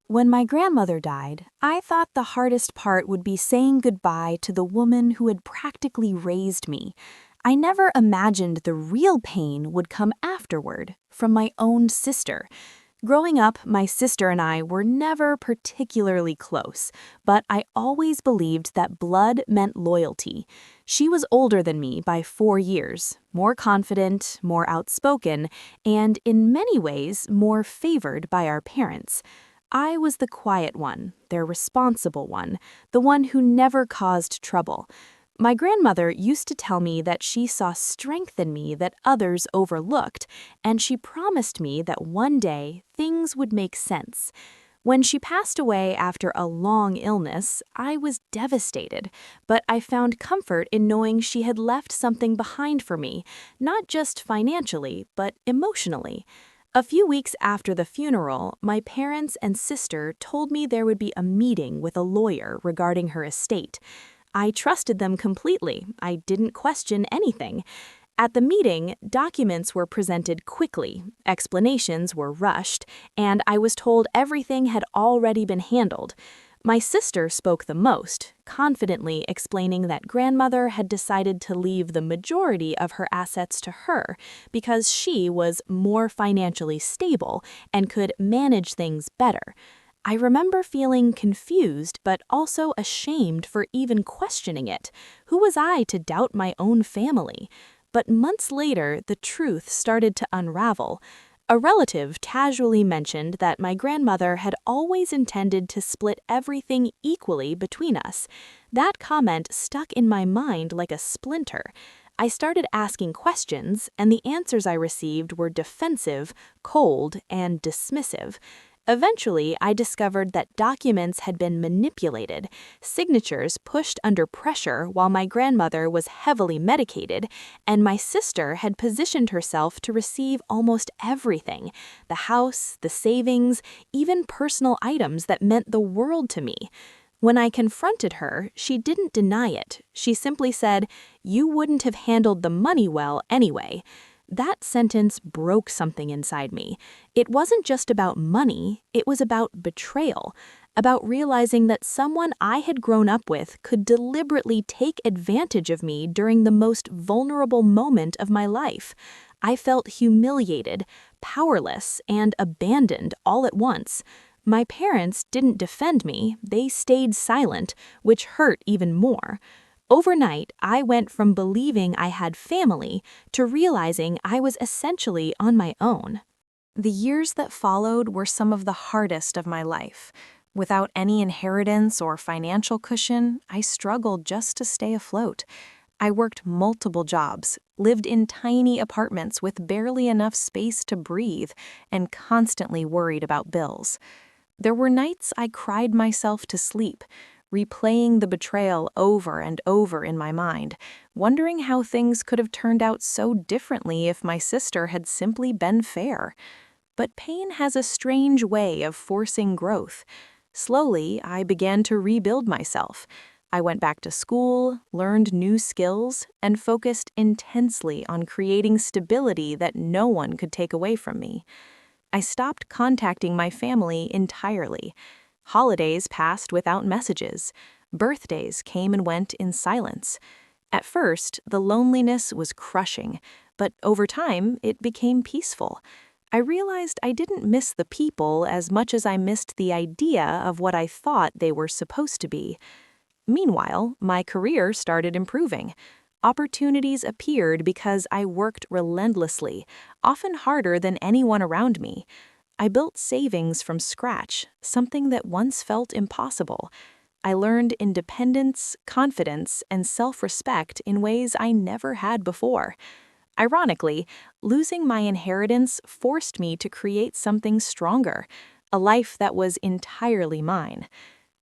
When my grandmother died, I thought the hardest part would be saying goodbye to the woman who had practically raised me. I never imagined the real pain would come afterward, from my own sister. Growing up, my sister and I were never particularly close, but I always believed that blood meant loyalty. She was older than me by 4 years, more confident, more outspoken, and in many ways more favored by our parents. I was the quiet one, their responsible one, the one who never caused trouble. My grandmother used to tell me that she saw strength in me that others overlooked, and she promised me that one day things would make sense. When she passed away after a long illness, I was devastated, but I found comfort in knowing she had left something behind for me, not just financially, but emotionally. A few weeks after the funeral, my parents and sister told me there would be a meeting with a lawyer regarding her estate. I trusted them completely. I didn't question anything. At the meeting, documents were presented quickly, explanations were rushed, and I was told everything had already been handled. My sister spoke the most, confidently explaining that grandmother had decided to leave the majority of her assets to her because she was more financially stable and could manage things better. I remember feeling confused but also ashamed for even questioning it. Who was I to doubt my own family? But months later, the truth started to unravel. A relative casually mentioned that my grandmother had always intended to split everything equally between us. That comment stuck in my mind like a splinter. I started asking questions, and the answers I received were defensive, cold, and dismissive. Eventually, I discovered that documents had been manipulated, signatures pushed under pressure while my grandmother was heavily medicated, and my sister had positioned herself to receive almost everything: the house, the savings, even personal items that meant the world to me. When I confronted her, she didn't deny it. She simply said, "You wouldn't have handled the money well anyway." That sentence broke something inside me. It wasn't just about money, it was about betrayal, about realizing that someone I had grown up with could deliberately take advantage of me during the most vulnerable moment of my life. I felt humiliated, powerless, and abandoned all at once. My parents didn't defend me, they stayed silent, which hurt even more. Overnight, I went from believing I had family to realizing I was essentially on my own. The years that followed were some of the hardest of my life. Without any inheritance or financial cushion, I struggled just to stay afloat. I worked multiple jobs, lived in tiny apartments with barely enough space to breathe, and constantly worried about bills. There were nights I cried myself to sleep, replaying the betrayal over and over in my mind, wondering how things could have turned out so differently if my sister had simply been fair. But pain has a strange way of forcing growth. Slowly, I began to rebuild myself. I went back to school, learned new skills, and focused intensely on creating stability that no one could take away from me. I stopped contacting my family entirely. Holidays passed without messages. Birthdays came and went in silence. At first, the loneliness was crushing, but over time, it became peaceful. I realized I didn't miss the people as much as I missed the idea of what I thought they were supposed to be. Meanwhile, my career started improving. Opportunities appeared because I worked relentlessly, often harder than anyone around me. I built savings from scratch, something that once felt impossible. I learned independence, confidence, and self-respect in ways I never had before. Ironically, losing my inheritance forced me to create something stronger, a life that was entirely mine.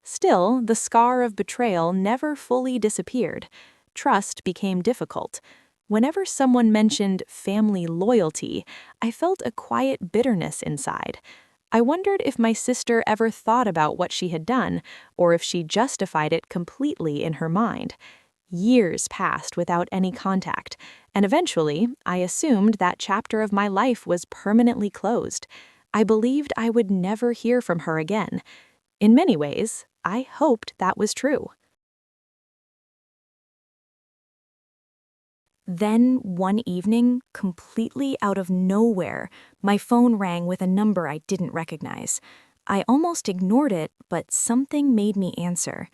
Still, the scar of betrayal never fully disappeared. Trust became difficult. Whenever someone mentioned family loyalty, I felt a quiet bitterness inside. I wondered if my sister ever thought about what she had done, or if she justified it completely in her mind. Years passed without any contact, and eventually, I assumed that chapter of my life was permanently closed. I believed I would never hear from her again. In many ways, I hoped that was true. Then, one evening, completely out of nowhere, my phone rang with a number I didn't recognize. I almost ignored it, but something made me answer.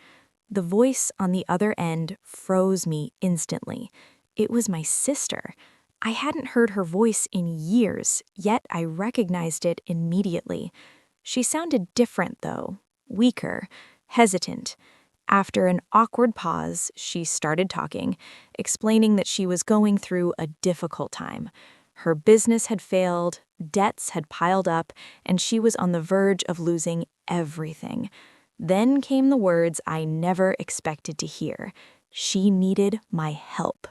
The voice on the other end froze me instantly. It was my sister. I hadn't heard her voice in years, yet I recognized it immediately. She sounded different, though, weaker, hesitant. After an awkward pause, she started talking, explaining that she was going through a difficult time. Her business had failed, debts had piled up, and she was on the verge of losing everything. Then came the words I never expected to hear. She needed my help.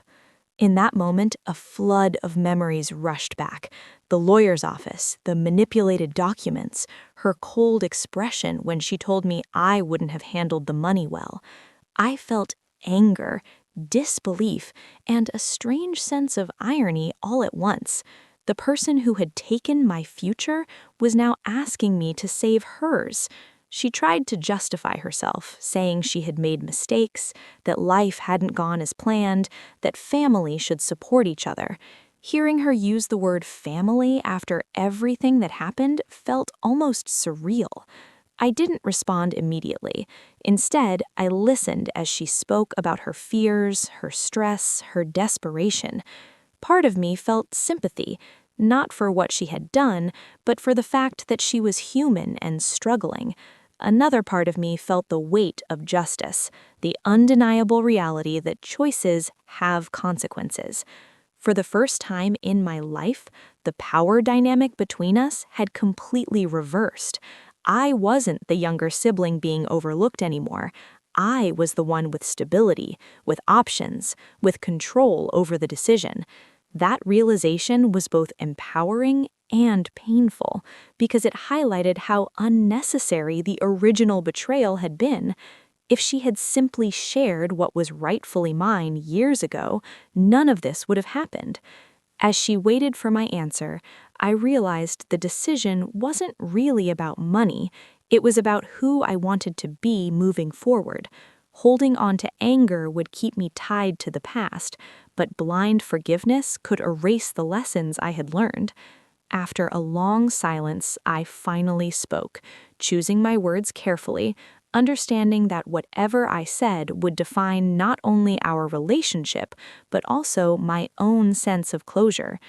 In that moment, a flood of memories rushed back. The lawyer's office, the manipulated documents, her cold expression when she told me I wouldn't have handled the money well. I felt anger, disbelief, and a strange sense of irony all at once. The person who had taken my future was now asking me to save hers. She tried to justify herself, saying she had made mistakes, that life hadn't gone as planned, that family should support each other. Hearing her use the word family after everything that happened felt almost surreal. I didn't respond immediately. Instead, I listened as she spoke about her fears, her stress, her desperation. Part of me felt sympathy, not for what she had done, but for the fact that she was human and struggling. Another part of me felt the weight of justice, the undeniable reality that choices have consequences. For the first time in my life, the power dynamic between us had completely reversed. I wasn't the younger sibling being overlooked anymore. I was the one with stability, with options, with control over the decision. That realization was both empowering and painful, because it highlighted how unnecessary the original betrayal had been. If she had simply shared what was rightfully mine years ago, none of this would have happened. As she waited for my answer, I realized the decision wasn't really about money. It was about who I wanted to be moving forward. Holding on to anger would keep me tied to the past, but blind forgiveness could erase the lessons I had learned. After a long silence, I finally spoke, choosing my words carefully, understanding that whatever I said would define not only our relationship, but also my own sense of closure.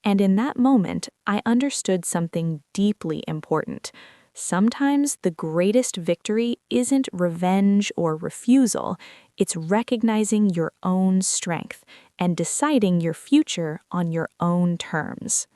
And in that moment, I understood something deeply important. Sometimes the greatest victory isn't revenge or refusal, it's recognizing your own strength and deciding your future on your own terms.